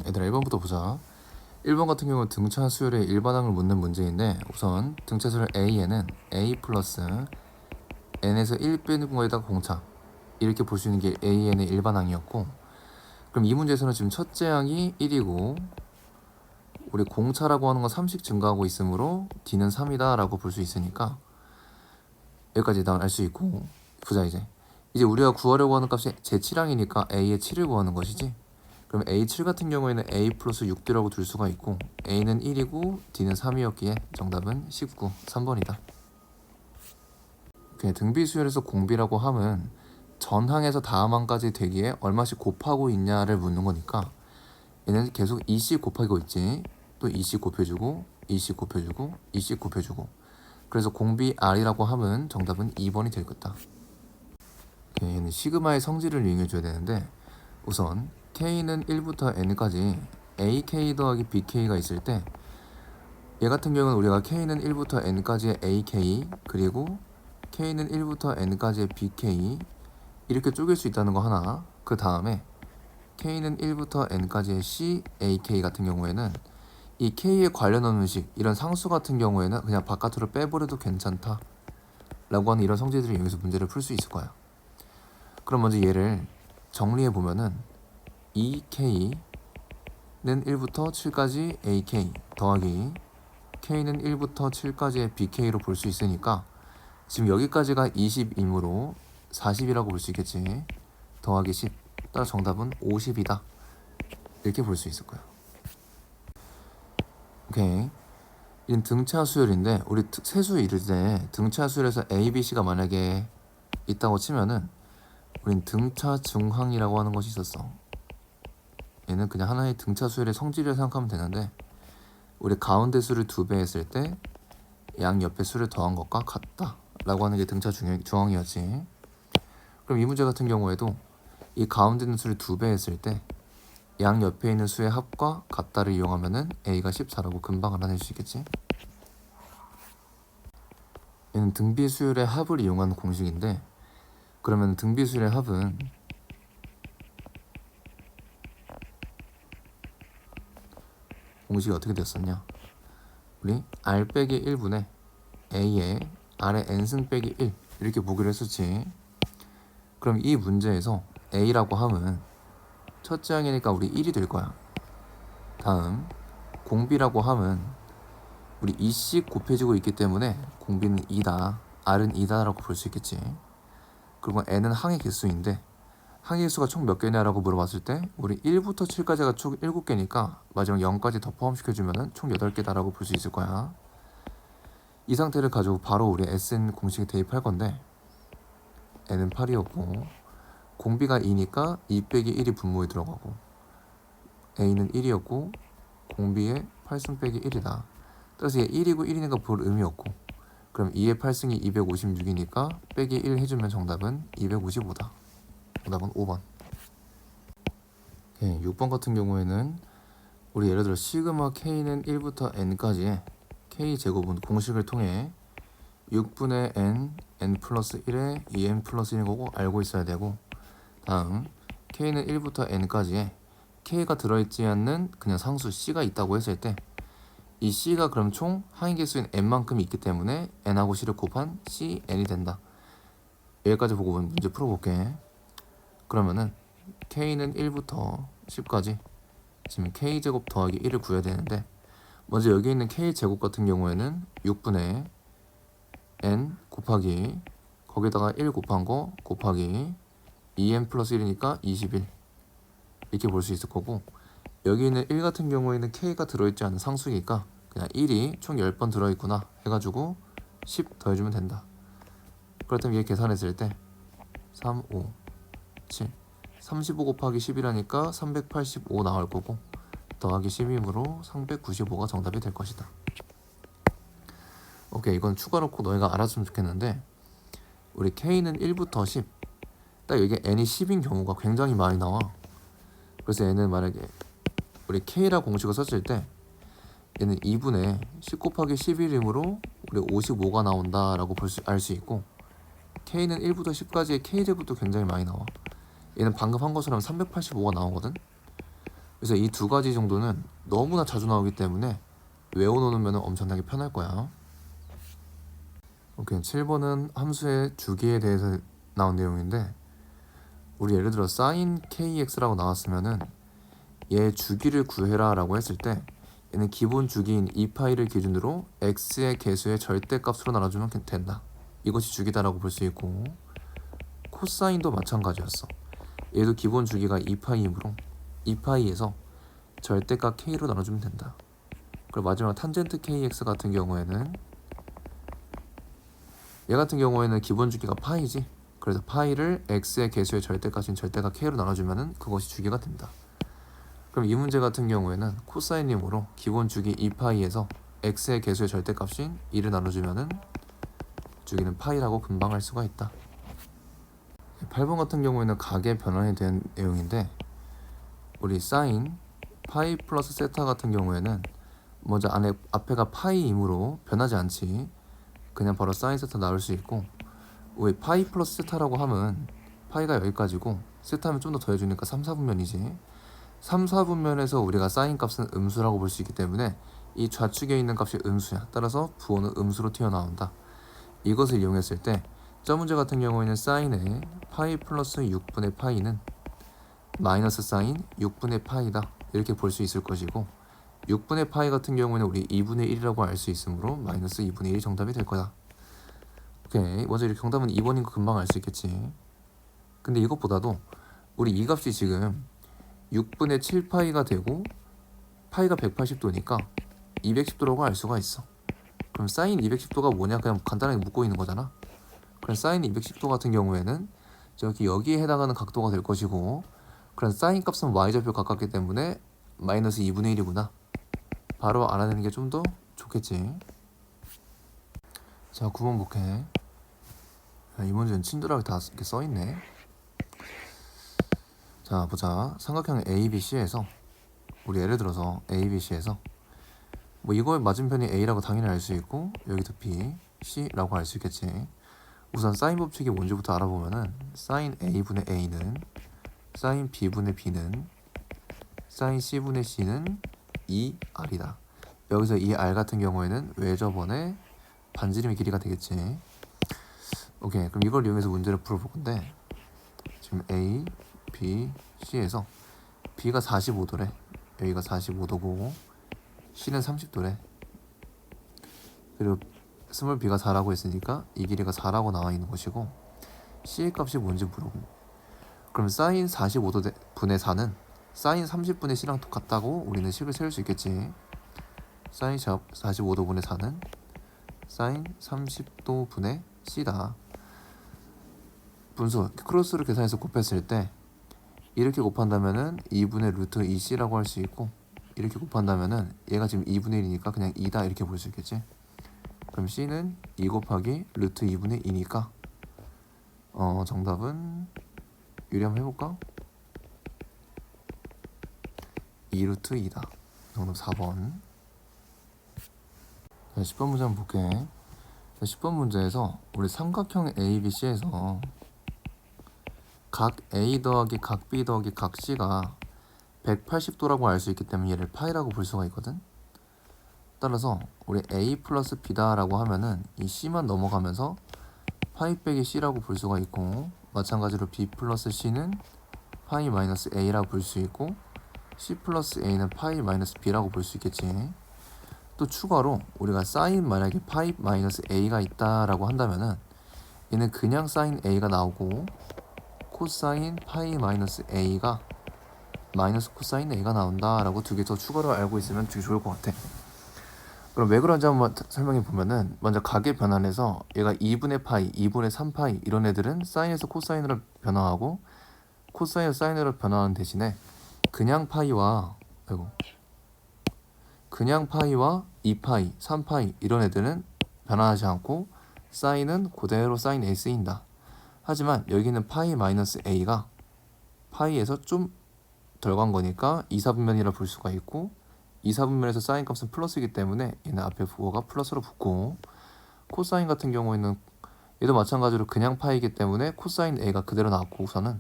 얘들아 1번부터 보자. 1번 같은 경우는 등차 수열의 일반항을 묻는 문제인데, 우선 등차 수열 A에는 A 플러스 n에서 1 빼는 거에다가 공차, 이렇게 볼 수 있는 게 AN의 일반항이었고, 그럼 이 문제에서는 지금 첫째 항이 1이고 우리 공차라고 하는 건 3씩 증가하고 있으므로 D는 3이다 라고 볼 수 있으니까 여기까지 일단 알 수 있고, 보자. 이제 우리가 구하려고 하는 값이 제7항이니까 A의 7을 구하는 것이지. 그럼 A7 같은 경우에는 A 플러스 6D라고 둘 수가 있고, A는 1이고 D는 3이었기에 정답은 19, 3번이다. 등비 수열에서 공비라고 함은 전항에서 다음항까지 되기에 얼마씩 곱하고 있냐를 묻는 거니까, 얘는 계속 2씩 곱하고 있지. 또 2씩 곱해주고 2씩 곱해주고 2씩 곱해주고, 그래서 공비 R이라고 함은 정답은 2번이 될 거다. 얘는 시그마의 성질을 이용해줘야 되는데, 우선 K는 1부터 N까지 AK 더하기 BK가 있을 때, 얘 같은 경우는 우리가 K는 1부터 N까지의 AK 그리고 K는 1부터 N까지의 BK 이렇게 쪼갤 수 있다는 거 하나, 그 다음에 K는 1부터 N까지의 CAK 같은 경우에는 이 K에 관련한 음식, 이런 상수 같은 경우에는 그냥 바깥으로 빼버려도 괜찮다 라고 하는 이런 성질들을 이용해서 문제를 풀 수 있을 거야. 그럼 먼저 얘를 정리해보면은 2K는 1부터 7까지 AK 더하기 K는 1부터 7까지의 BK로 볼 수 있으니까, 지금 여기까지가 20이므로 40이라고 볼 수 있겠지. 더하기 10, 따라 정답은 50이다 이렇게 볼 수 있을 거야. 오케이. 이는 등차 수열인데, 우리 세수 이룰 때 등차 수열에서 A, B, C가 만약에 있다고 치면은 우린 등차 중항이라고 하는 것이 있었어. 얘는 그냥 하나의 등차 수열의 성질을 생각하면 되는데, 우리 가운데 수를 2배 했을 때 양 옆에 수를 더한 것과 같다 라고 하는 게 등차 중항이었지. 그럼 이 문제 같은 경우에도 이 가운데 있는 수를 2배 했을 때 양 옆에 있는 수의 합과 같다를 이용하면은 A가 14라고 금방 알아낼 수 있겠지. 얘는 등비수열의 합을 이용한 공식인데, 그러면 등비수열의 합은 공식이 어떻게 됐었냐? 우리 R 빼기 1분의 A에 R의 N승 빼기 1 이렇게 보기로 했었지. 그럼 이 문제에서 A라고 함은 첫째 항이니까 우리 1이 될 거야. 다음 공비라고 함은 우리 2씩 곱해지고 있기 때문에 공비는 2다, R은 2다 라고 볼 수 있겠지. 그리고 N은 항의 개수인데, 항의 개수가 총 몇 개냐라고 물어봤을 때 우리 1부터 7까지가 총 7개니까 마지막 0까지 더 포함시켜주면 총 8개다 라고 볼 수 있을 거야. 이 상태를 가지고 바로 우리 SN 공식에 대입할 건데, N은 8이었고 공비가 2니까 2 빼기 1이 분모에 들어가고, A는 1이었고 공비의 8승 빼기 1이다. 따라서 얘 1이고 1이니까 볼 의미 없고, 그럼 2의 8승이 256이니까 빼기 1 해주면 정답은 255다. 정답은 5번. 6번 같은 경우에는 우리 예를 들어 시그마 K는 1부터 N까지의 K제곱은 공식을 통해 6분의 N 플러스 1에 2N 플러스 1인 거고 알고 있어야 되고, 다음 K는 1부터 N까지에 K가 들어있지 않는 그냥 상수 C가 있다고 했을 때, 이 C가 그럼 총 항의 개수인 N만큼 있기 때문에 N하고 C를 곱한 CN이 된다. 여기까지 보고 문제 풀어볼게. 그러면은 K는 1부터 10까지 지금 K제곱 더하기 1을 구해야 되는데, 먼저 여기 있는 K제곱 같은 경우에는 6분의 N 곱하기 거기다가 1 곱한 거 곱하기 2N 플러스 1이니까 21 이렇게 볼 수 있을 거고, 여기 있는 1 같은 경우에는 K가 들어있지 않은 상수니까 그냥 1이 총 10번 들어있구나 해가지고 10 더해주면 된다. 그렇다면 얘 계산했을 때 3, 5, 7 35 곱하기 10이라니까 385 나올 거고, 더하기 10이므로 395가 정답이 될 것이다. 오케이, 이건 추가로 꼭 너희가 알았으면 좋겠는데, 우리 K는 1부터 10, 딱 여기 N이 10인 경우가 굉장히 많이 나와. 그래서 얘는 만약에 우리 K라고 공식을 썼을 때 얘는 2분의 10 곱하기 11이므로 우리 55가 나온다 라고 알 수 있고, K는 1부터 10까지의 K제곱도 굉장히 많이 나와. 얘는 방금 한 것처럼 385가 나오거든. 그래서 이 두 가지 정도는 너무나 자주 나오기 때문에 외워놓으면 엄청나게 편할 거야. 오케이, 7번은 함수의 주기에 대해서 나온 내용인데, 우리 예를 들어 sin kx라고 나왔으면은 얘 주기를 구해라 라고 했을 때 얘는 기본 주기인 2파이를 기준으로 x의 개수의 절대값으로 나눠주면 된다. 이것이 주기다라고 볼 수 있고, 코사인도 마찬가지였어. 얘도 기본 주기가 2파이이므로 2파이에서 절대값 k로 나눠주면 된다. 그리고 마지막 탄젠트 kx 같은 경우에는 얘 같은 경우에는 기본 주기가 파이지. 그래서 파이를 x의 개수의 절대값인 절대값 k로 나눠주면 그것이 주기가 된다. 그럼 이 문제 같은 경우에는 코사인이므로 기본 주기 2파이에서 x의 개수의 절대값인 2를 나눠주면 주기는 파이라고 금방 할 수가 있다. 8번 같은 경우에는 각의 변환에 대한 내용인데, 우리 사인 파이 플러스 세타 같은 경우에는 먼저 앞에가 파이이므로 변하지 않지. 그냥 바로 사인 세타 나올 수 있고, 왜 파이 플러스 세타라고 하면 파이가 여기까지고 세타면 좀 더 더해주니까 3, 4분면이지. 3, 4분면에서 우리가 사인 값은 음수라고 볼 수 있기 때문에 이 좌측에 있는 값이 음수야. 따라서 부호는 음수로 튀어나온다. 이것을 이용했을 때 저 문제 같은 경우에는 사인의 파이 플러스 6분의 파이는 마이너스 사인 6분의 파이다. 이렇게 볼 수 있을 것이고, 6분의 파이 같은 경우에는 우리 2분의 1이라고 알 수 있으므로 마이너스 2분의 1이 정답이 될 거다. 오케이, 먼저 이렇게 정답은 2번인 거 금방 알 수 있겠지. 근데 이것보다도 우리 이 값이 지금 6분의 7파이가 되고 파이가 180도니까 210도라고 알 수가 있어. 그럼 사인 210도가 뭐냐? 그냥 간단하게 묻고 있는 거잖아. 그럼 사인 210도 같은 경우에는 여기에 해당하는 각도가 될 것이고, 그럼 사인 값은 y좌표 가깝기 때문에 마이너스 2분의 1이구나. 바로 알아내는 게 좀 더 좋겠지. 자, 9번 볼게. 이 문제는 친절하게 다 이렇게 써있네. 자, 보자. 삼각형 ABC에서 우리 예를 들어서 ABC에서 뭐 이거의 맞은편이 A라고 당연히 알 수 있고, 여기도 B, C라고 알 수 있겠지. 우선 사인 법칙이 뭔지부터 알아보면은 사인 A분의 A는 사인 B분의 B는 사인 C분의 C는 2R이다. 여기서 이 R 같은 경우에는 외접원의 반지름의 길이가 되겠지. 오케이, 그럼 이걸 이용해서 문제를 풀어볼 건데, 지금 A, B, C에서 B가 45도래. 여기가 45도고 C는 30도래. 그리고 스몰 b가 4라고 했으니까 이 길이가 4라고 나와 있는 것이고, C의 값이 뭔지 물어보고, 그럼 사인 45도 분의 4는 사인 30분의 C랑 똑같다고 우리는 식을 세울 수 있겠지. 사인 45도 분의 4는 사인 30도 분의 C다. 분수 크로스로 계산해서 곱했을 때 이렇게 곱한다면은 2분의 루트 2C라고 할 수 있고, 이렇게 곱한다면은 얘가 지금 2분의 1이니까 그냥 2다 이렇게 볼 수 있겠지. 그럼 C는 2 곱하기 루트 2분의 2니까 정답은 유리 한번 해볼까? 2 루트 2다. 정답 4번. 10번 문제 한번 볼게. 10번 문제에서 우리 삼각형 ABC에서 각 A 더하기 각 B 더하기 각 C가 180도라고 알 수 있기 때문에 얘를 파이라고 볼 수가 있거든. 따라서 우리 A 플러스 B다 라고 하면은 이 C만 넘어가면서 파이 빼기 C라고 볼 수가 있고, 마찬가지로 B 플러스 C는 파이 마이너스 A라고 볼 수 있고, C 플러스 A는 파이 마이너스 B라고 볼 수 있겠지. 또 추가로 우리가 사인 만약에 파이 마이너스 A가 있다라고 한다면은 얘는 그냥 사인 A가 나오고, 코사인 파이 마이너스 A가 마이너스 코사인 A가 나온다라고 두 개 더 추가로 알고 있으면 되게 좋을 것 같아. 그럼 왜 그런지 한번 설명해 보면은, 먼저 각의 변환에서 얘가 2분의 파이, 2분의 3파이 이런 애들은 사인에서 코사인으로 변화하고 코사인에서 사인으로 변화하는 대신에 그냥 파이와 2파이, 3파이 이런 애들은 변화하지 않고 사인은 그대로 사인 A 쓰인다. 하지만 여기는 파이 마이너스 A가 파이에서 좀 덜 간 거니까 2, 4분면이라 볼 수가 있고, 2, 4분면에서 사인 값은 플러스이기 때문에 얘는 앞에 부호가 플러스로 붙고, 코사인 같은 경우에는 얘도 마찬가지로 그냥 파이이기 때문에 코사인 A가 그대로 나왔고 우선은,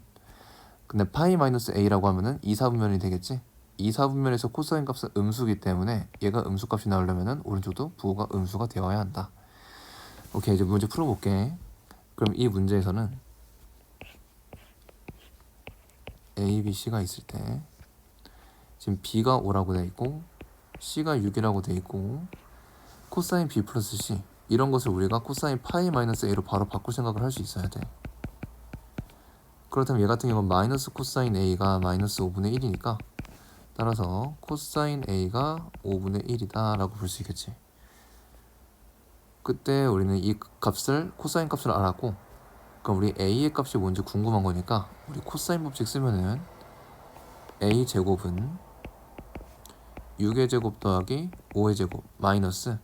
근데 파이 마이너스 A라고 하면은 2, 4분면이 되겠지. 2, 4분면에서 코사인 값은 음수기 때문에 얘가 음수값이 나오려면은 오른쪽도 부호가 음수가 되어야 한다. 오케이, 이제 문제 풀어볼게. 그럼 이 문제에서는 A, B, C가 있을 때 지금 B가 5라고 돼 있고 C가 6이라고 돼 있고 코사인 B 플러스 C 이런 것을 우리가 코사인 파이 마이너스 A로 바로 바꿀 생각을 할 수 있어야 돼. 그렇다면 얘 같은 경우는 마이너스 코사인 A가 마이너스 5분의 1이니까 따라서 코사인 A가 5분의 1이다 라고 볼 수 있겠지. 그때 우리는 이 값을 코사인 값을 알았고 그럼 우리 A의 값이 뭔지 궁금한 거니까 우리 코사인 법칙 쓰면은 A 제곱은 6의 제곱 더하기 5의 제곱 마이너스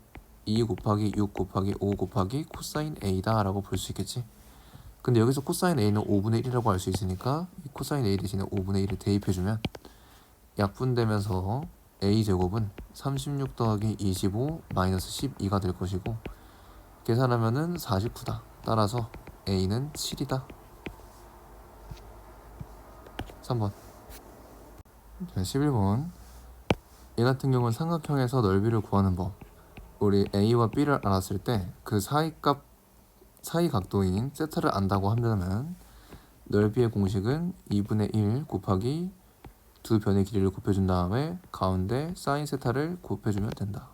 2 곱하기 6 곱하기 5 곱하기 코사인 A다 라고 볼 수 있겠지. 근데 여기서 코사인 A는 5분의 1이라고 알 수 있으니까 이 코사인 A 대신에 5분의 1을 대입해주면 약분되면서 A 제곱은 36 더하기 25 마이너스 12가 될 것이고 계산하면은 49다. 따라서 A는 7이다. 3번. 11번. 얘 같은 경우는 삼각형에서 넓이를 구하는 법. 우리 A와 B를 알았을 때 그 사이 각도인 세타를 안다고 한다면 넓이의 공식은 2분의 1 곱하기 두 변의 길이를 곱해준 다음에 가운데 사인 세타를 곱해주면 된다.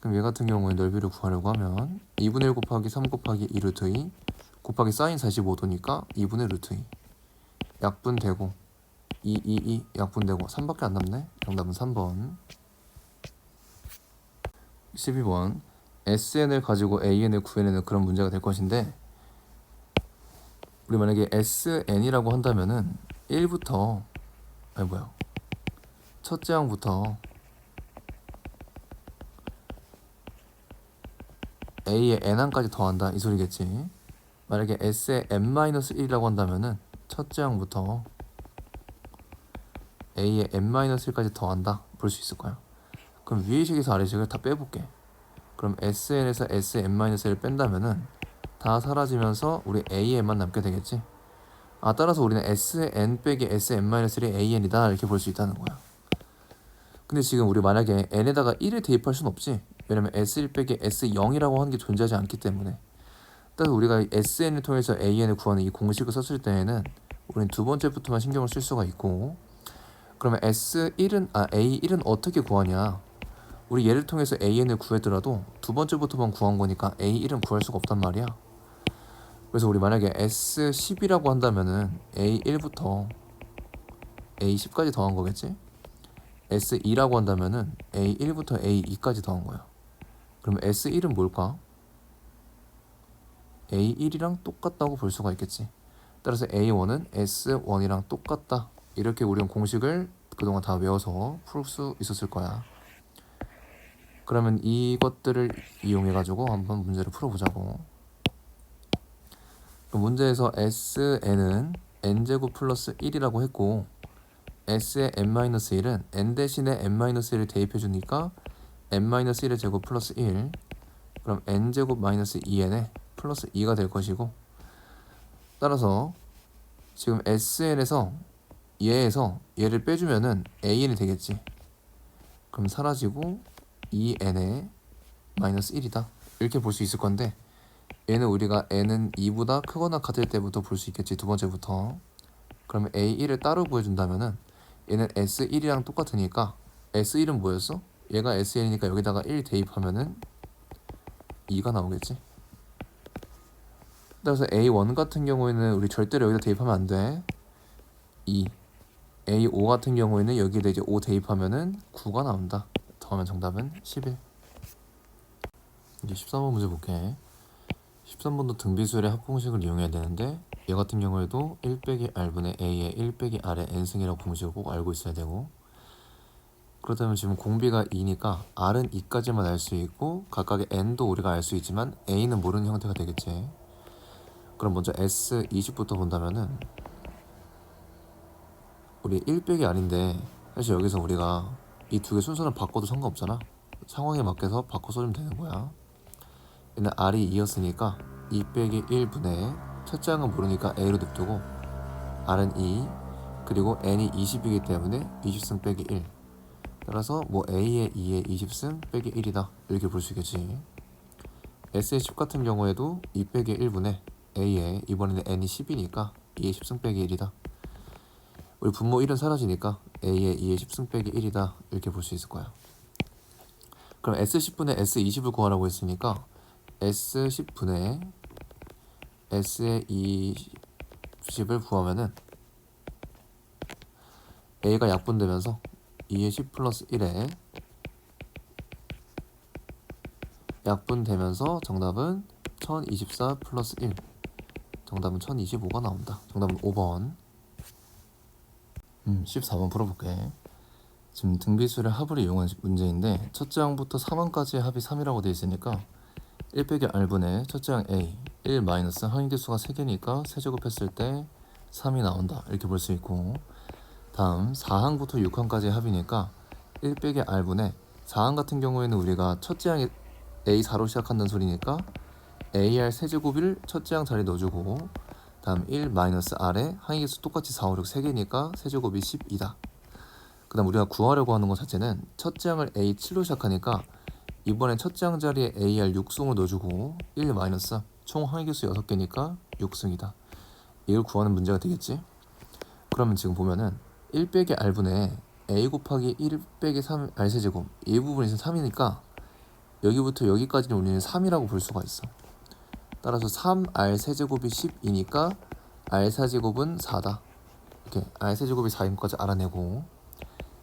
그럼 얘 같은 경우에 넓이를 구하려고 하면 2분의 1 곱하기 3 곱하기 2 루트 2 곱하기 사인 45도니까 2분의 루트 2 약분되고 2 약분되고 3밖에 안 남네. 정답은 3번. 12번. SN을 가지고 AN을 구해내는 그런 문제가 될 것인데 우리 만약에 SN이라고 한다면은 1부터 첫째 항부터 A의 N항까지 더한다 이 소리겠지. 만약에 S의 N-1이라고 한다면은 첫째 항부터 A의 N-1까지 더한다 볼 수 있을 거야. 그럼 위의 식에서 아래 식을 다 빼볼게. 그럼 SN에서 Sn-1을 뺀다면은 다 사라지면서 우리 AN만 남게 되겠지. 따라서 우리는 SN 빼기 Sn-1이 AN이다 이렇게 볼 수 있다는 거야. 근데 지금 우리 만약에 N에다가 1을 대입할 순 없지. 왜냐면 S1 빼기 S0이라고 하는 게 존재하지 않기 때문에. 따라서 우리가 SN을 통해서 AN을 구하는 이 공식을 썼을 때에는 우리는 두 번째부터만 신경을 쓸 수가 있고 그러면 A1은 어떻게 구하냐. 우리 얘를 통해서 AN을 구했더라도 두 번째부터만 구한 거니까 A1은 구할 수가 없단 말이야. 그래서 우리 만약에 S10이라고 한다면은 A1부터 A10까지 더한 거겠지? S2라고 한다면은 A1부터 A2까지 더한 거야. 그럼 S1은 뭘까? A1이랑 똑같다고 볼 수가 있겠지. 따라서 A1은 S1이랑 똑같다. 이렇게 우리는 공식을 그동안 다 외워서 풀 수 있었을 거야. 그러면 이것들을 이용해가지고 한번 문제를 풀어보자고. 문제에서 SN은 N제곱 플러스 1이라고 했고 S의 N-1은 N 대신에 N-1을 대입해주니까 N-1의 제곱 플러스 1 그럼 N제곱 마이너스 2N에 플러스 2가 될 것이고 따라서 지금 SN에서 얘를 빼주면은 AN이 되겠지. 그럼 사라지고 2N에 마이너스 1이다 이렇게 볼 수 있을 건데 얘는 우리가 N은 2보다 크거나 같을 때부터 볼 수 있겠지. 두 번째부터. 그러면 A1을 따로 구해준다면은 얘는 S1이랑 똑같으니까 S1은 뭐였어? 얘가 SN이니까 여기다가 1 대입하면은 2가 나오겠지. 따라서 A1 같은 경우에는 우리 절대로 여기다 대입하면 안 돼. 2. A5 같은 경우에는 여기에다 이제 5 대입하면은 9가 나온다. 더하면 정답은 11. 이제 13번 문제 볼게. 13번도 등비수열의 합공식을 이용해야 되는데 얘 같은 경우에도 1 빼기 R분의 A의 1 빼기 R의 N승이라고 공식을 꼭 알고 있어야 되고 그렇다면 지금 공비가 2니까 R은 2까지만 알 수 있고 각각의 N도 우리가 알 수 있지만 A는 모르는 형태가 되겠지. 그럼 먼저 S20부터 본다면은 우리 1 빼기 R인데 사실 여기서 우리가 이 두 개 순서를 바꿔도 상관없잖아. 상황에 맞게서 바꿔 써주면 되는 거야. 얘는 R이 2였으니까 2 빼기 1분의 첫째 항은 모르니까 A로 냅두고 R은 2 그리고 n이 20이기 때문에 20승 빼기 1. 따라서 뭐 a의 2의 20승 빼기 1이다 이렇게 볼 수 있겠지. s의 10 같은 경우에도 2 빼기 1분의 a의 이번에는 n이 10이니까 2의 10승 빼기 1이다. 우리 분모 1은 사라지니까 a의 2의 10승 빼기 1이다 이렇게 볼 수 있을 거야. 그럼 S10분의 S20을 구하라고 했으니까 S10분의 S의 20을 구하면은 A가 약분되면서 2의 10 플러스 1에 약분되면서 정답은 1024 플러스 1. 정답은 1025가 나온다. 정답은 5번. 14번 풀어볼게. 지금 등비수의 합을 이용한 문제인데 첫째 항부터 3항까지의 합이 3이라고 되어 있으니까 1 빼기 r분의 첫째 항 a 1 마이너스 항의계수가 3개니까 세제곱했을 때 3이 나온다 이렇게 볼 수 있고, 다음 4항부터 6항까지의 합이니까 1 빼기 r분의 4항 같은 경우에는 우리가 첫째 항이 a4로 시작한다는 소리니까 ar 세제곱을 첫째 항 자리에 넣어주고, 다음 1 마이너스 r에 항의계수 똑같이 4, 5, 6 3개니까 세제곱이 10이다. 그 다음 우리가 구하려고 하는 것 자체는 첫째 항을 a7로 시작하니까 이번엔 첫째 항 자리에 AR 6승을 넣어주고 1 마이너스 총 항의계수 6개니까 6승이다. 이걸 구하는 문제가 되겠지? 그러면 지금 보면은 1 빼기 r분의 a 곱하기 1 빼기 3 r세제곱 이 부분이 3이니까 여기부터 여기까지는 우리는 3이라고 볼 수가 있어. 따라서 3r세제곱이 10이니까 r사제곱은 4다. 이렇게 r세제곱이 4인 것까지 알아내고,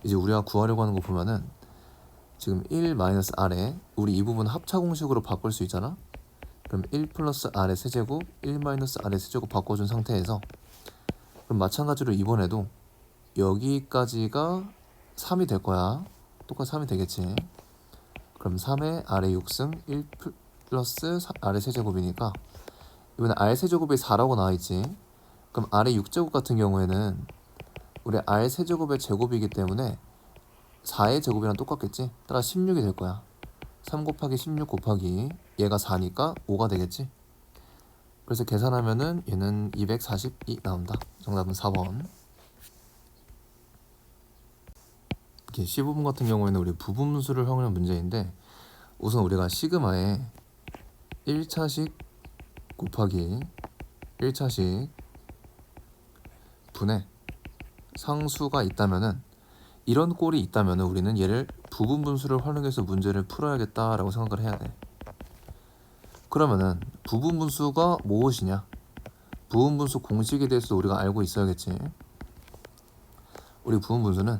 이제 우리가 구하려고 하는 거 보면은 지금 1-r에 우리 이 부분 합차 공식으로 바꿀 수 있잖아. 그럼 1 플러스 r의 세제곱 1 마이너스 r의 세제곱 바꿔준 상태에서, 그럼 마찬가지로 이번에도 여기까지가 3이 될 거야. 똑같이 3이 되겠지. 그럼 3의 r의 6승 1 플러스 r의 세제곱이니까 이번에 r 세제곱이 4라고 나와있지. 그럼 r의 6제곱 같은 경우에는 우리 r 세제곱의 제곱이기 때문에 4의 제곱이랑 똑같겠지. 따라 16이 될 거야. 3 곱하기 16 곱하기 얘가 4니까 5가 되겠지. 그래서 계산하면은 얘는 242 나온다. 정답은 4번. 이렇게 15번 같은 경우에는 우리 부분분수를 활용한 문제인데, 우선 우리가 시그마에 1차식 곱하기 1차식 분의 상수가 있다면은, 이런 꼴이 있다면은 우리는 얘를 부분분수를 활용해서 문제를 풀어야겠다라고 생각을 해야 돼. 그러면은 부분분수가 무엇이냐? 부분분수 공식에 대해서 우리가 알고 있어야겠지. 우리 부분분수는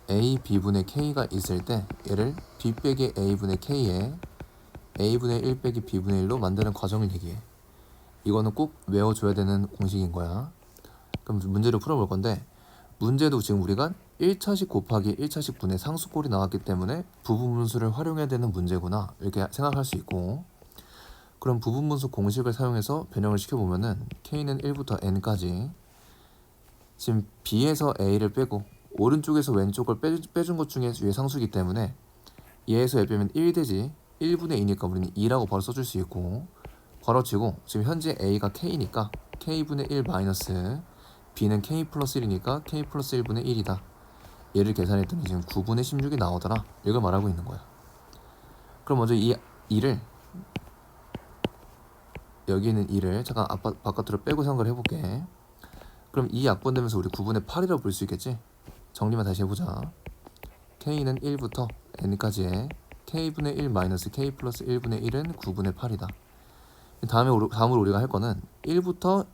a, b분의 k가 있을 때 얘를 b 빼기 a분의 k에 a분의 1 빼기 b분의 1로 만드는 과정을 얘기해. 이거는 꼭 외워줘야 되는 공식인 거야. 그럼 문제를 풀어볼 건데, 문제도 지금 우리가 1차식 곱하기 1차식 분의 상수꼴이 나왔기 때문에 부분분수를 활용해야 되는 문제구나 이렇게 생각할 수 있고, 그럼 부분분수 공식을 사용해서 변형을 시켜보면은 k는 1부터 n까지, 지금 b에서 a를 빼고 오른쪽에서 왼쪽을 빼준 것 중에 위에 상수기 때문에 얘에서 얘 빼면 1 되지. 1분의 2니까 우리는 2라고 바로 써줄 수 있고, 괄호치고 지금 현재 a가 k니까 k분의 1 마이너스 b는 k 플러스 1이니까 k 플러스 1분의 1이다. 얘를 계산했더니 지금 9분의 16이 나오더라. 이걸 말하고 있는 거야. 그럼 먼저 이 2를, 여기 있는 2를 잠깐 바깥으로 빼고 생각을 해볼게. 그럼 2 약분되면서 우리 9분의 8이라고 볼 수 있겠지? 정리만 다시 해보자. k는 1부터 n까지의 k분의 1 마이너스 k 플러스 1분의 1은 9분의 8이다. 다음으로 우리가 할 거는 1부터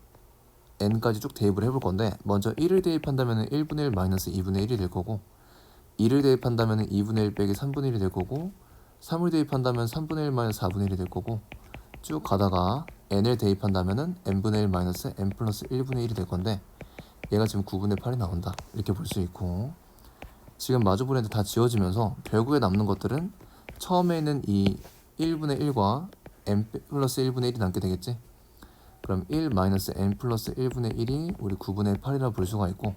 n까지 쭉 대입을 해볼 건데, 먼저 1을 대입한다면 1분의 1 마이너스 2분의 1이 될 거고, 2를 대입한다면 2분의 1 빼기 3분의 1이 될 거고, 3을 대입한다면 3분의 1 마이너스 4분의 1이 될 거고, 쭉 가다가 n을 대입한다면 n분의 1 마이너스 n 플러스 1분의 1이 될 건데, 얘가 지금 9분의 8이 나온다 이렇게 볼 수 있고, 지금 마주본 애들 다 지워지면서 결국에 남는 것들은 처음에 있는 이 1분의 1과 n 플러스 1분의 1이 남게 되겠지. 그럼 1 마이너스 n 플러스 1분의 1이 우리 9분의 8이라 볼 수가 있고,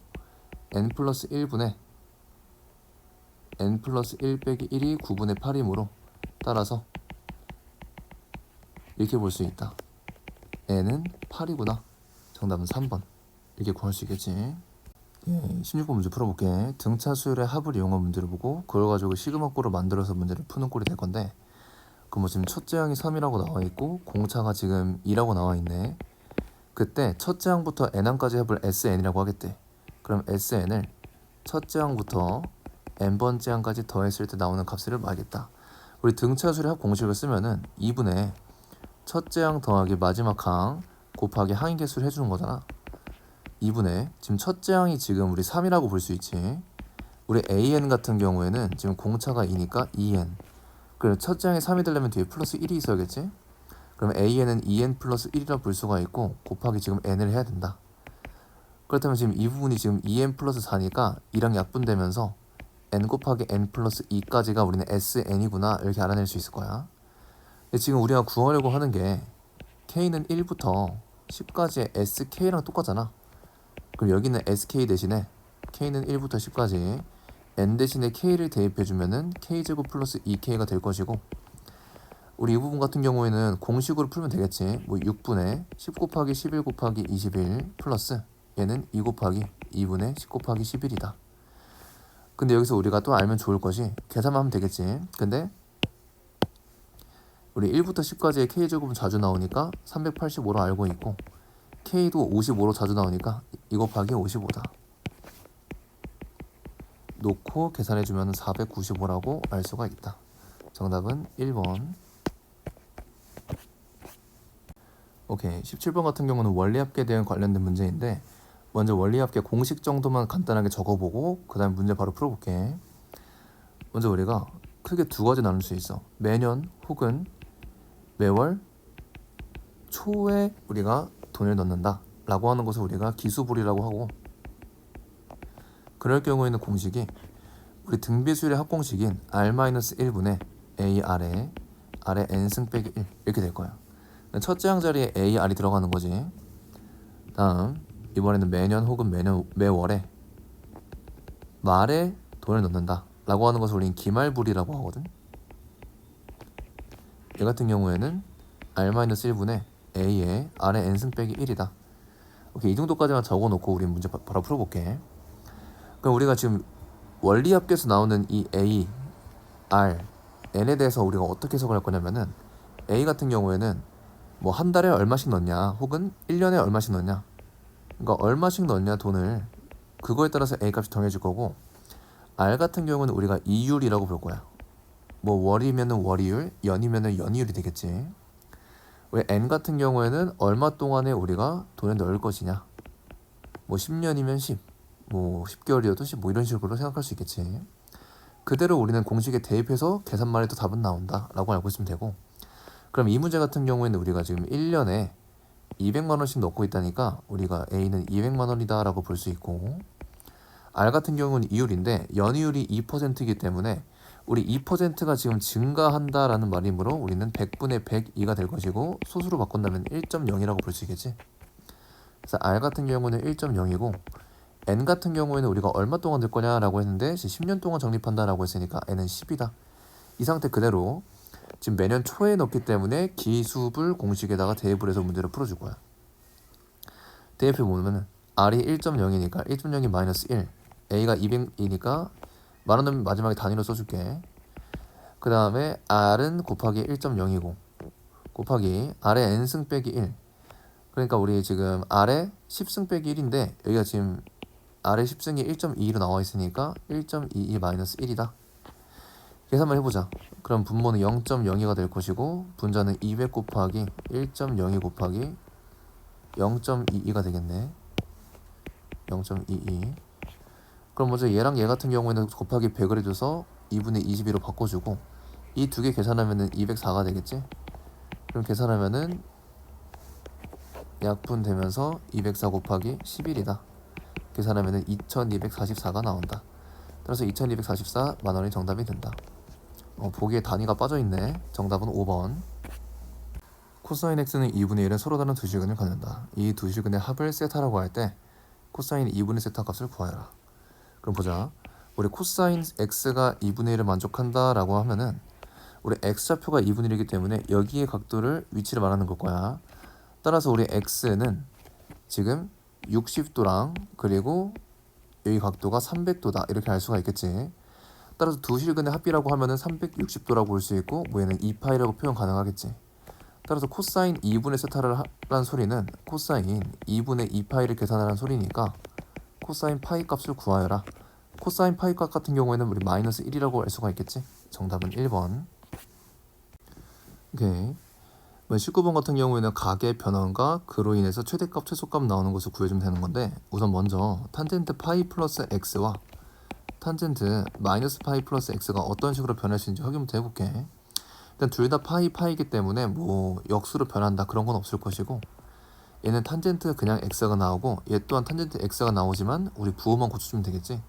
n 플러스 1분의 n 플러스 1 빼기 1이 9분의 8이므로 따라서 이렇게 볼 수 있다. n은 8이구나. 정답은 3번. 이렇게 구할 수 있겠지. 16번 문제 풀어볼게. 등차 수열의 합을 이용한 문제를 보고 그걸 가지고 시그마꼴을 만들어서 문제를 푸는 꼴이 될 건데, 그럼 뭐 지금 첫째 항이 3이라고 나와 있고 공차가 지금 2라고 나와 있네. 그때 첫째 항부터 n항까지 합을 sn이라고 하겠대. 그럼 sn을 첫째 항부터 n번째 항까지 더했을 때 나오는 값을 알겠다. 우리 등차 수열의 합 공식을 쓰면은 2분의 첫째 항 더하기 마지막 항 곱하기 항의 개수를 해주는 거잖아. 2분의 지금 첫째 항이 지금 우리 3이라고 볼 수 있지. 우리 an 같은 경우에는 지금 공차가 2니까 2n. 그럼 첫째 항이 3이 되려면 뒤에 플러스 1이 있어야겠지. 그럼 an은 2n 플러스 1이라 볼 수가 있고 곱하기 지금 n을 해야 된다. 그렇다면 지금 이 부분이 지금 2n 플러스 4니까 2랑 약분되면서 n 곱하기 n 플러스 2까지가 우리는 sn이구나 이렇게 알아낼 수 있을 거야. 근데 지금 우리가 구하려고 하는 게 k는 1부터 10까지의 sk랑 똑같잖아. 그럼 여기는 sk 대신에 k는 1부터 10까지 n 대신에 k를 대입해주면은 k제곱 플러스 2k가 될 것이고, 우리 이 부분 같은 경우에는 공식으로 풀면 되겠지. 뭐 6분의 10 곱하기 11 곱하기 21 플러스 얘는 2 곱하기 2분의 10 곱하기 11이다. 근데 여기서 우리가 또 알면 좋을 것이 계산만 하면 되겠지. 근데 우리 1부터 10까지의 k제곱은 자주 나오니까 385로 알고 있고, k도 55로 자주 나오니까 2 곱하기 55다. 놓고 계산해주면 495라고 알 수가 있다. 정답은 1번. 오케이. 17번 같은 경우는 원리합계에 대한 관련된 문제인데, 먼저 원리합계 공식 정도만 간단하게 적어보고 그 다음 문제 바로 풀어볼게. 먼저 우리가 크게 두 가지 나눌 수 있어. 매년 혹은 매월 초에 우리가 돈을 넣는다 라고 하는 것을 우리가 기수불이라고 하고, 그럴 경우에는 공식이 우리 등비수열의 합공식인 r-1분의 a 아래 n승 빼기 1 이렇게 될 거야. 첫째 항 자리에 a, r이 들어가는 거지. 다음 이번에는 매년 혹은 매월에 말에 돈을 넣는다 라고 하는 것을 우리는 기말불이라고 하거든. 얘 같은 경우에는 r-1분의 a에 r의 n승 빼기 1이다. 오케이, 이 정도까지만 적어놓고 우리 문제 바로 풀어볼게. 그럼 우리가 지금 원리합계에서 나오는 이 a, r, n에 대해서 우리가 어떻게 해석을 할 거냐면은, a 같은 경우에는 뭐 한 달에 얼마씩 넣냐 혹은 1년에 얼마씩 넣냐, 그러니까 얼마씩 넣냐 돈을, 그거에 따라서 a 값이 정해질 거고, r 같은 경우는 우리가 이율이라고 볼 거야. 뭐 월이면은 월이율, 연이면은 연이율이 되겠지. 왜 n 같은 경우에는 얼마 동안에 우리가 돈을 넣을 것이냐, 뭐 10년이면 10, 뭐 10개월이어도 10, 뭐 이런 식으로 생각할 수 있겠지. 그대로 우리는 공식에 대입해서 계산만 해도 답은 나온다 라고 알고 있으면 되고, 그럼 이 문제 같은 경우에는 우리가 지금 1년에 200만 원씩 넣고 있다니까 우리가 A는 200만 원이다 라고 볼 수 있고, R 같은 경우는 이율인데 연이율이 2%이기 때문에 우리 2%가 지금 증가한다라는 말이므로 우리는 100분의 102가 될 것이고, 소수로 바꾼다면 1.0이라고 볼 수 있겠지. 그래서 R 같은 경우는 1.0이고 N 같은 경우에는 우리가 얼마 동안 될 거냐라고 했는데 10년 동안 적립한다라고 했으니까 N은 10이다. 이 상태 그대로 지금 매년 초에 넣기 때문에 기수불 공식에다가 대입을 해서 문제를 풀어줄 거야. 대입해 보면은 R이 1.0이니까 1.0이 마이너스 1, A가 200이니까 만원 넣으면 마지막에 단위로 써줄게. 그 다음에 R은 곱하기 1.0이고 곱하기 R의 N승 빼기 1, 그러니까 우리 지금 R의 10승 빼기 1인데 여기가 지금 R의 10승이 1.22로 나와 있으니까 1.22 마이너스 1이다. 계산만 해보자. 그럼 분모는 0.02가 될 것이고 분자는 200 곱하기 1.02 곱하기 0.22가 되겠네. 0.22. 그럼 먼저 얘랑 얘 같은 경우에는 곱하기 100을 해줘서 2분의 22로 바꿔주고, 이 두 개 계산하면은 204가 되겠지? 그럼 계산하면은 약분되면서 204 곱하기 11이다. 계산하면은 2244가 나온다. 따라서 2244 만원이 정답이 된다. 보기에 단위가 빠져있네. 정답은 5번. 코사인 x는 2분의 1은 서로 다른 두 실근을 갖는다. 이 두 실근의 합을 세타라고 할 때 코사인 2분의 세타 값을 구하여라. 그럼 보자. 우리 코사인 x가 2분의 1을 만족한다 라고 하면은 우리 x좌표가 2분의 1이기 때문에 여기의 각도를 위치를 말하는 걸 거야. 따라서 우리 x는 지금 60도랑 그리고 여기 각도가 300도다 이렇게 알 수가 있겠지. 따라서 두 실근의 합비라고 하면은 360도라고 볼 수 있고 뭐 얘는 2파이라고 표현 가능하겠지. 따라서 코사인 2분의 세타를 하라는 소리는 코사인 2분의 2파이를 계산하라는 소리니까 코사인 파이 값을 구하여라. 코사인 파이 값 같은 경우에는 우리 마이너스 1이라고 알 수가 있겠지. 정답은 1번. 오케이. 19번 같은 경우에는 각의 변환과 그로 인해서 최대값 최소값 나오는 것을 구해주면 되는 건데, 우선 먼저 탄젠트 파이 플러스 x와 탄젠트 마이너스 파이 플러스 x가 어떤 식으로 변할 수 있는지 확인부터 해볼게. 일단 둘 다 파이이기 때문에 뭐 역수로 변한다 그런 건 없을 것이고, 얘는 탄젠트 그냥 x가 나오고 얘 또한 탄젠트 x가 나오지만 우리 부호만 고쳐주면 되겠지.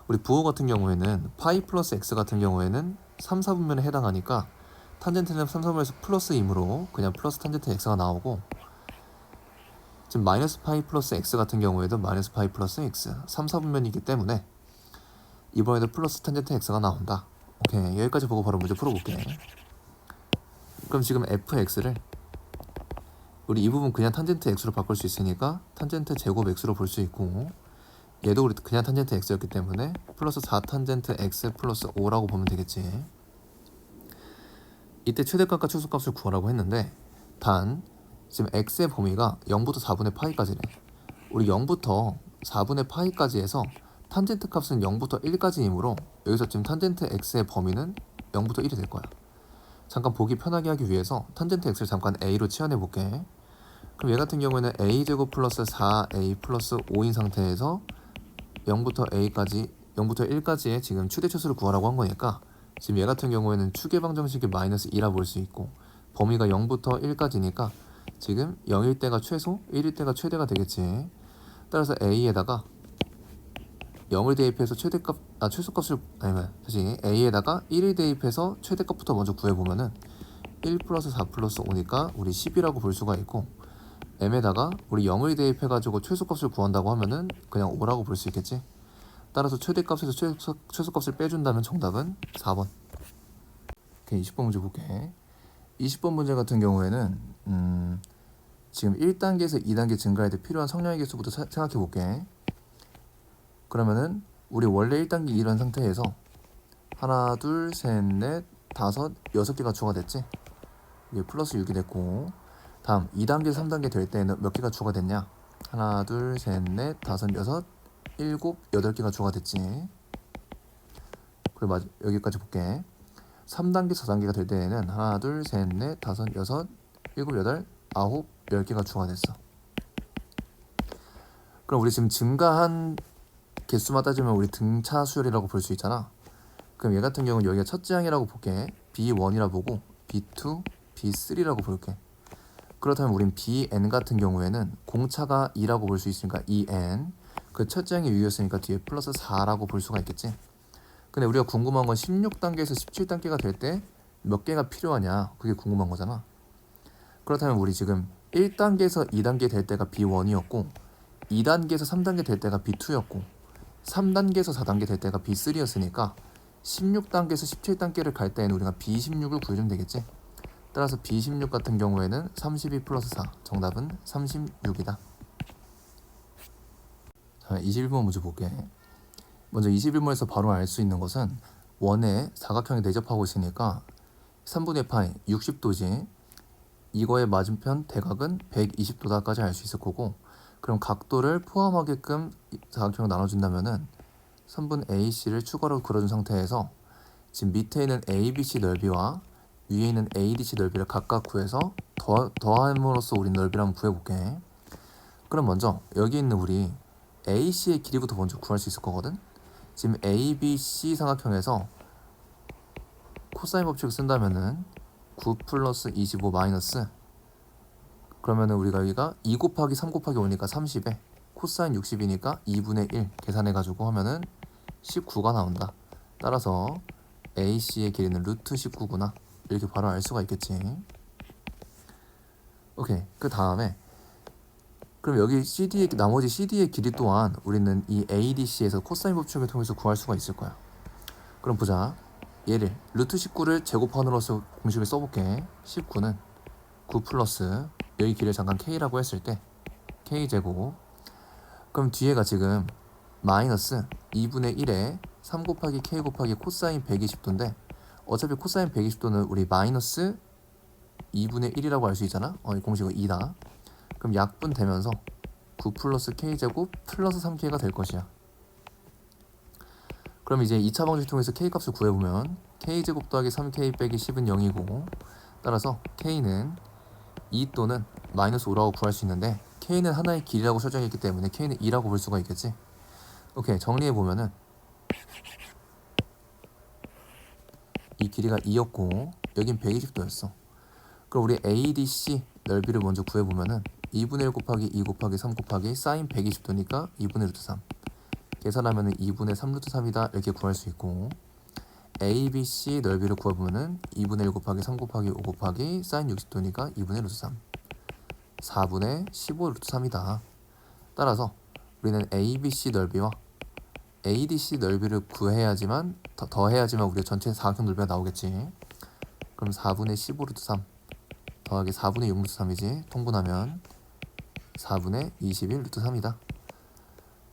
우리 부호 같은 경우에는 파이 플러스 x 같은 경우에는 3, 4분면에 해당하니까 탄젠트는 3, 4분면에서 플러스이므로 그냥 플러스 탄젠트 x가 나오고, 지금 마이너스 파이 플러스 x 같은 경우에도 마이너스 파이 플러스 x 3, 4분면이기 때문에 이번에도 플러스 탄젠트 x가 나온다. 오케이, 여기까지 보고 바로 문제 풀어볼게. 그럼 지금 fx를 우리 이 부분 그냥 탄젠트 x로 바꿀 수 있으니까 탄젠트 제곱 x로 볼 수 있고, 얘도 우리 그냥 탄젠트 x였기 때문에 플러스 4탄젠트 x 플러스 5라고 보면 되겠지. 이때 최대값과 최소값을 구하라고 했는데, 단 지금 x의 범위가 0부터 4분의 파이까지래. 우리 0부터 4분의 파이까지 해서 탄젠트 값은 0부터 1까지이므로 여기서 지금 탄젠트 x의 범위는 0부터 1이 될 거야. 잠깐 보기 편하게 하기 위해서 탄젠트 x를 잠깐 a로 치환해 볼게. 그럼 얘 같은 경우에는 a제곱 플러스 4a 플러스 5인 상태에서 0부터 a까지 0부터 1까지의 지금 최대차수를 구하라고 한 거니까, 지금 얘 같은 경우에는 추계 방정식이 마이너스 2라 볼 수 있고 범위가 0부터 1까지니까 지금 0일 때가 최소, 1일 때가 최대가 되겠지. 따라서 a에다가 0을 대입해서 최소값을 다시 a에다가 1을 대입해서 최대값부터 먼저 구해보면은 1 플러스 4 플러스 5니까 우리 10이라고 볼 수가 있고, m에다가 우리 0을 대입해가지고 최소값을 구한다고 하면은 그냥 5라고 볼 수 있겠지. 따라서 최대값에서 최소값을 빼준다면 정답은 4번. 오케이, 20번 문제 볼게. 20번 문제 같은 경우에는 지금 1단계에서 2단계 증가할 때 필요한 성량의 개수부터 생각해 볼게. 그러면은 우리 원래 1단계 이런 상태에서 하나, 둘, 셋, 넷, 다섯, 6개가 추가됐지. 이게 플러스 6이 됐고, 다음 2단계, 3단계 될 때는 몇 개가 추가됐냐? 하나, 둘, 셋, 넷, 다섯, 여섯, 일곱, 8개가 추가됐지. 그리고 여기까지 볼게. 3단계, 4단계가 될 때에는 하나, 둘, 셋, 넷, 다섯, 여섯, 일곱, 여덟, 아홉, 10개가 추가됐어. 그럼 우리 지금 증가한 개수만 따지면 우리 등차 수열이라고 볼 수 있잖아. 그럼 얘 같은 경우는 여기가 첫째 항이라고 볼게. B1이라 보고 B2, B3라고 볼게. 그렇다면 우린 BN 같은 경우에는 공차가 2라고 볼 수 있으니까 EN, 그 첫째 항이 U였으니까 뒤에 플러스 4라고 볼 수가 있겠지. 근데 우리가 궁금한 건 16단계에서 17단계가 될 때 몇 개가 필요하냐, 그게 궁금한 거잖아. 그렇다면 우리 지금 1단계에서 2단계 될 때가 B1이었고 2단계에서 3단계 될 때가 B2였고 3단계에서 4단계 될 때가 B3였으니까 16단계에서 17단계를 갈 때에는 우리가 B16을 구해주면 되겠지. 따라서 B16 같은 경우에는 32 플러스 4, 정답은 36이다. 자, 21번 문제 볼게. 먼저 21번에서 바로 알 수 있는 것은 원에 사각형에 내접하고 있으니까 3분의 파이 60도지, 이거의 맞은편 대각은 120도다까지 알 수 있을 거고, 그럼 각도를 포함하게끔 사각형을 나눠준다면은 3분 AC를 추가로 그려준 상태에서 지금 밑에 있는 ABC 넓이와 위에 있는 ADC 넓이를 각각 구해서 더함으로써 우린 넓이를 한번 구해볼게. 그럼 먼저 여기 있는 우리 AC의 길이부터 먼저 구할 수 있을 거거든. 지금 ABC 삼각형에서 코사인 법칙을 쓴다면은 9 플러스 25 마이너스, 그러면은 우리가 여기가 2 곱하기 3 곱하기 5니까 30에 코사인 60이니까 2분의 1 계산해가지고 하면은 19가 나온다. 따라서 AC의 길이는 루트 19구나, 이렇게 바로 알 수가 있겠지. 오케이, 그 다음에 그럼 여기 CD의 나머지 CD의 길이 또한 우리는 이 ADC에서 코사인 법칙을 통해서 구할 수가 있을 거야. 그럼 보자. 얘를 루트 19를 제곱함으로써 공식을 써볼게. 19는 9 플러스 여기 길이를 잠깐 K라고 했을 때 K제곱, 그럼 뒤에가 지금 마이너스 2분의 1에 3 곱하기 k 곱하기 코사인 120도인데 어차피 코사인 120도는 우리 마이너스 2분의 1이라고 할 수 있잖아. 이 공식은 2다. 그럼 약분 되면서 9 플러스 k제곱 플러스 3k가 될 것이야. 그럼 이제 2차 방식 통해서 k 값을 구해보면 k제곱 더하기 3k 빼기 10은 0이고 따라서 k는 2 또는 마이너스 5라고 구할 수 있는데 k는 하나의 길이라고 설정했기 때문에 k는 2라고 볼 수가 있겠지. 오케이, 정리해보면은 이 길이가 2였고 여긴 120도였어. 그럼 우리 ADC 넓이를 먼저 구해보면은 2분의 1 곱하기 2 곱하기 3 곱하기 사인 120도니까 2분의 루트 3 계산하면은 2분의 3 루트 3이다 이렇게 구할 수 있고 ABC 넓이를 구해보면은 2분의 1 곱하기 3 곱하기 5 곱하기 사인 60도니까 2분의 루트 3 4분의 15 루트 3이다. 따라서 우리는 ABC 넓이와 ADC 넓이를 구해야지만 더해야지만 우리가 전체 사각형 넓이가 나오겠지. 그럼 4분의 15 루트 3 더하기 4분의 6 루트 3이지. 통분하면 4분의 21 루트 3이다.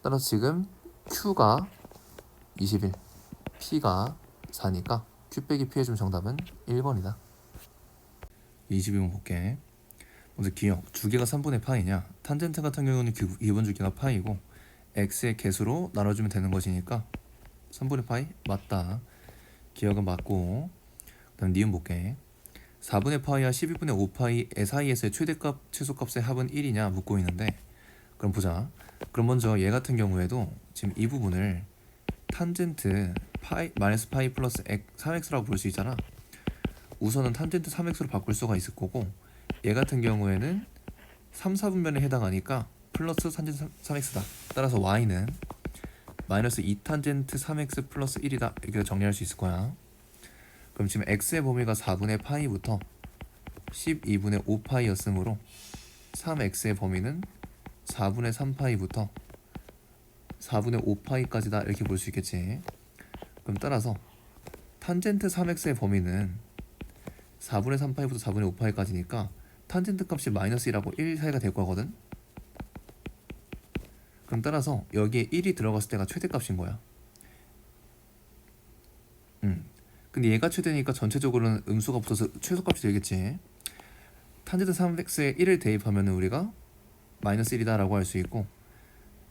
따라서 지금 Q가 21, P가 4니까 Q 빼기 P 해주면 정답은 1번이다. 22번 볼게. 먼저 기억, 주기가 3분의 파이냐? 탄젠트 같은 경우는 기본 주기가 파이고 x의 개수로 나눠주면 되는 것이니까 3분의 파이? 맞다. 기억은 맞고 그다음 니은 볼게. 4분의 파이와 12분의 5파이 사이에서의 최대값, 최소값의 합은 1이냐 묻고 있는데 그럼 보자. 그럼 먼저 얘 같은 경우에도 지금 이 부분을 탄젠트 파이 마이너스 파이 플러스 3x라고 볼 수 있잖아. 우선은 탄젠트 3x로 바꿀 수가 있을 거고 얘 같은 경우에는 3, 4분면에 해당하니까 플러스 탄젠트 3x다. 따라서 y는 마이너스 2탄젠트 3x 플러스 1이다. 이렇게 정리할 수 있을 거야. 그럼 지금 x의 범위가 4분의 파이부터 12분의 5파이였으므로 3x의 범위는 4분의 3파이부터 4분의 5파이까지다 이렇게 볼 수 있겠지. 그럼 따라서 탄젠트 3x의 범위는 4분의 3파이부터 4분의 5파이까지니까 탄젠트 값이 마이너스 1하고 1 사이가 될 거거든. 그럼 따라서 여기에 1이 들어갔을 때가 최대값인 거야. 근데 얘가 최대니까 전체적으로는 음수가 붙어서 최소값이 되겠지. 탄젠트 3x에 1을 대입하면 우리가 마이너스 1이다 라고 할 수 있고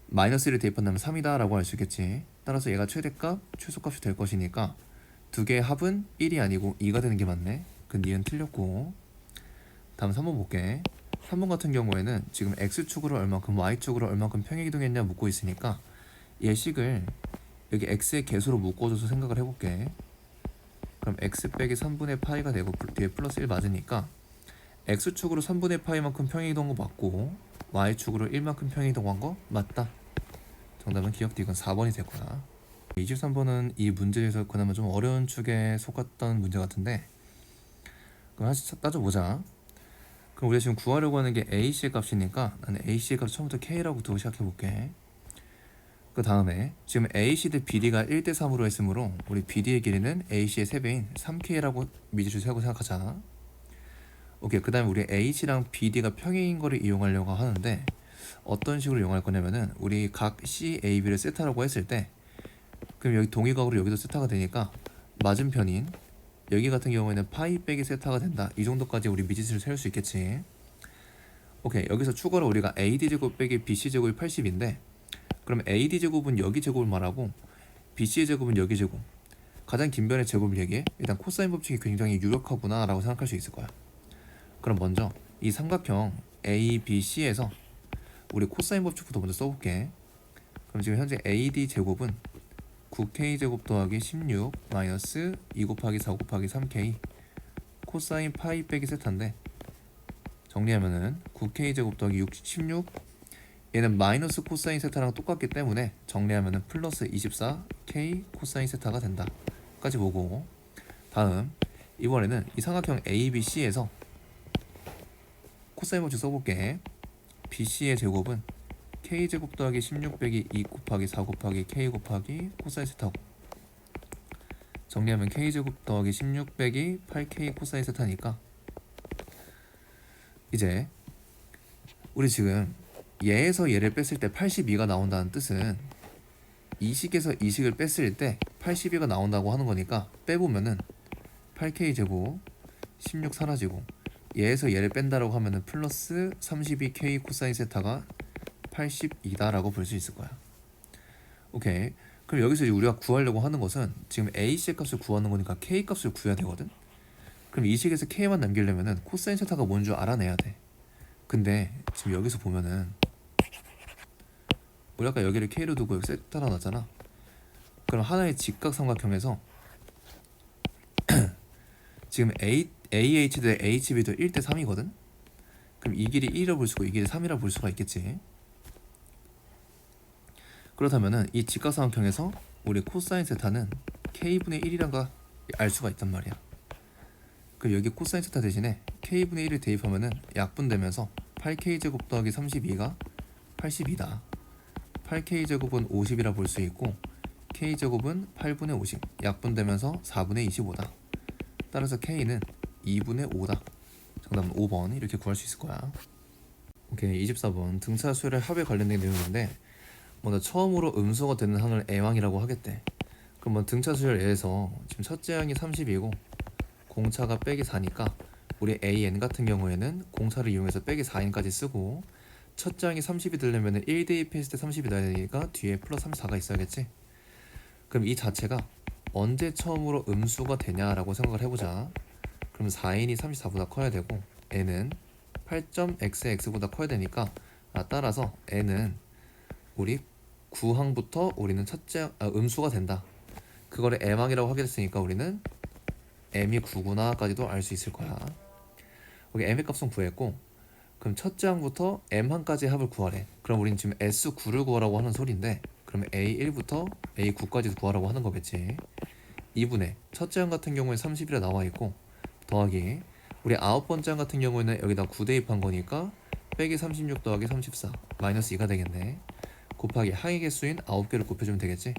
마이너스 1을 대입한다면 3이다 라고 할 수 있겠지. 따라서 얘가 최대값, 최소값이 될 것이니까 두 개의 합은 1이 아니고 2가 되는 게 맞네. 그 니은 틀렸고 다음 3번 볼게. 3번 같은 경우에는 지금 x축으로 얼만큼 y축으로 얼만큼 평행이동했냐 묻고 있으니까 예식을 여기 x의 개수로 묶어줘서 생각을 해볼게. 그럼 x 빼기 3분의 파이가 되고 뒤에 플러스 1 맞으니까 x축으로 3분의 파이만큼 평행이동한 거 맞고 y축으로 1만큼 평행이동한 거 맞다. 정답은 기억 디귿 4번이 될 거야. 23번은 이 문제에서 그나마 좀 어려운 축에 속았던 문제 같은데 그럼 하나씩 따져보자. 그럼 우리가 지금 구하려고 하는 게 AC의 값이니까 나는 AC의 값 처음부터 K라고 두고 시작해볼게. 그 다음에 지금 AC 대 BD가 1대3으로 했으므로 우리 BD의 길이는 AC의 3배인 3K라고 미지수 세고 생각하자. 오케이. 그 다음에 우리 H랑 BD가 평행인 거를 이용하려고 하는데 어떤 식으로 이용할 거냐면은 우리 각 C, A, B를 세타라고 했을 때 그럼 여기 동의각으로 여기도 세타가 되니까 맞은편인 여기 같은 경우에는 파이 빼기 세타가 된다. 이 정도까지 우리 미지수를 세울 수 있겠지. 오케이. 여기서 추가로 우리가 AD제곱 빼기 BC제곱이 80인데 그럼 AD제곱은 여기 제곱을 말하고 BC의 제곱은 여기 제곱. 가장 긴 변의 제곱을 얘기해. 일단 코사인 법칙이 굉장히 유력하구나 라고 생각할 수 있을 거야. 그럼 먼저 이 삼각형 ABC에서 우리 코사인 법칙부터 먼저 써볼게. 그럼 지금 현재 AD 제곱은 9K 제곱 더하기 16 마이너스 2 곱하기 4 곱하기 3K 코사인 파이 빼기 세타인데 정리하면은 9K 제곱 더하기 16 얘는 마이너스 코사인 세타랑 똑같기 때문에 정리하면은 플러스 24K 코사인 세타가 된다 까지 보고 다음 이번에는 이 삼각형 ABC에서 코사인 법칙 써볼게. BC의 제곱은 K제곱 더하기 16 빼기 2 곱하기 4 곱하기 K 곱하기 코사인 세타고 정리하면 K제곱 더하기 16 빼기 8K 코사인 세타니까 이제 우리 지금 얘에서 얘를 뺐을 때 82가 나온다는 뜻은 이식에서 이식을 뺐을 때 82가 나온다고 하는 거니까 빼보면은 8k제곱 16 사라지고, 얘에서 얘를 뺀다라고 하면은 플러스 32k 코사인 세타가 82다라고 볼 수 있을 거야. 오케이. 그럼 여기서 이제 우리가 구하려고 하는 것은 지금 AC 값을 구하는 거니까 K 값을 구해야 되거든. 그럼 이 식에서 K만 남기려면은 코사인 세타가 뭔 줄 알아내야 돼. 근데 지금 여기서 보면은 우리 아까 여기를 K로 두고 여기 세타라 놨잖아. 그럼 하나의 직각삼각형에서 지금 AH 대 HB도 1대 3이거든. 그럼 이 길이 1이라 볼 수고 이 길이 3이라 볼 수가 있겠지. 그렇다면은 이 직각삼각형에서 우리 코사인 세타는 K분의 1이란 거 알 수가 있단 말이야. 그럼 여기 코사인 세타 대신에 K분의 1을 대입하면은 약분되면서 8K제곱 더하기 32가 82다. 8K제곱은 50이라 볼 수 있고 K제곱은 8분의 50 약분되면서 4분의 25다. 따라서 K는 2분의 5다. 정답은 5번 이렇게 구할 수 있을 거야. 오케이. 24번 등차 수열의 합에 관련된 내용인데 먼저 처음으로 음수가 되는 항을 M항이라고 하겠대. 그럼 뭐 등차 수열 A에서 지금 첫째 항이 30이고 공차가 빼기 4니까 우리 AN 같은 경우에는 공차를 이용해서 빼기 4n까지 쓰고 첫째 항이 30이 되려면 1 대입했을 때 30이 나야 되니까 뒤에 플러스 34가 있어야겠지. 그럼 이 자체가 언제 처음으로 음수가 되냐라고 생각을 해보자. 그럼 4n이 34보다 커야 되고 n은 8.xx보다 커야 되니까 따라서 n은 우리 9항부터 우리는 음수가 된다. 그거를 m항이라고 하게 됐으니까 우리는 m이 9구나까지도 알 수 있을 거야. 여기 m의 값은 구했고 그럼 첫째 항부터 m항까지의 합을 구하래. 그럼 우리는 지금 S9를 구하라고 하는 소리인데 그러면 A1부터 A9까지도 구하라고 하는 거겠지. 2분의 첫째 항 같은 경우에 30이라 나와 있고 더하기 우리 아홉 번째 항 같은 경우에는 여기다 9 대입한 거니까 빼기 36 더하기 34 마이너스 2가 되겠네. 곱하기 항의 개수인 9개를 곱해주면 되겠지.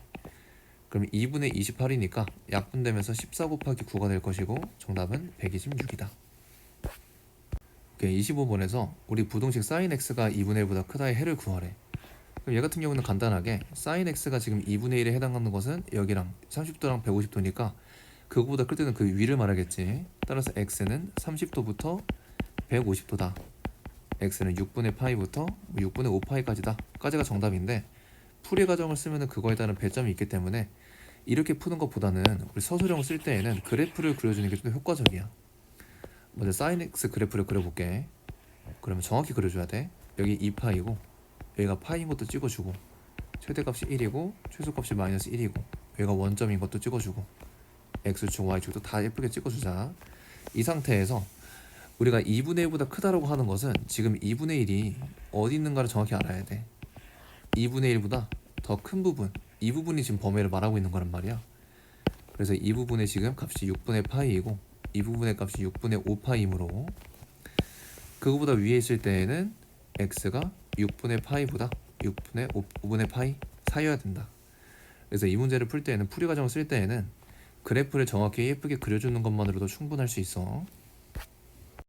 그럼 2분의 28이니까 약분되면서 14 곱하기 9가 될 것이고 정답은 126이다. 오케이. 25번에서 우리 부동식 sin x가 2분의 1보다 크다의 해를 구하래. 그럼 얘 같은 경우는 간단하게 sin x가 지금 2분의 1에 해당하는 것은 여기랑 30도랑 150도니까 그거보다 클 때는 그 위를 말하겠지. 따라서 x는 30도부터 150도다. x는 6분의 파이부터 6분의 5파이까지다. 까지가 정답인데 풀이 과정을 쓰면은 그거에 따른 배점이 있기 때문에 이렇게 푸는 것보다는 우리 서술형을 쓸 때에는 그래프를 그려주는 게 좀 효과적이야. 먼저 sin x 그래프를 그려볼게. 그러면 정확히 그려줘야 돼. 여기 2파이고 여기가 파이인 것도 찍어주고 최대값이 1이고 최소값이 마이너스 1이고 여기가 원점인 것도 찍어주고 x축 y축도 다 예쁘게 찍어주자. 이 상태에서 우리가 2분의 1보다 크다라고 하는 것은 지금 2분의 1이 어디 있는가를 정확히 알아야 돼. 2분의 1보다 더 큰 부분, 이 부분이 지금 범위를 말하고 있는 거란 말이야. 그래서 이 부분의 지금 값이 6분의 파이이고 이 부분의 값이 6분의 5파이이므로 그거보다 위에 있을 때에는 x가 6분의 파이보다 6분의 5분의 파이 사이여야 된다. 그래서 이 문제를 풀 때에는 풀이 과정을 쓸 때에는 그래프를 정확히 예쁘게 그려주는 것만으로도 충분할 수 있어.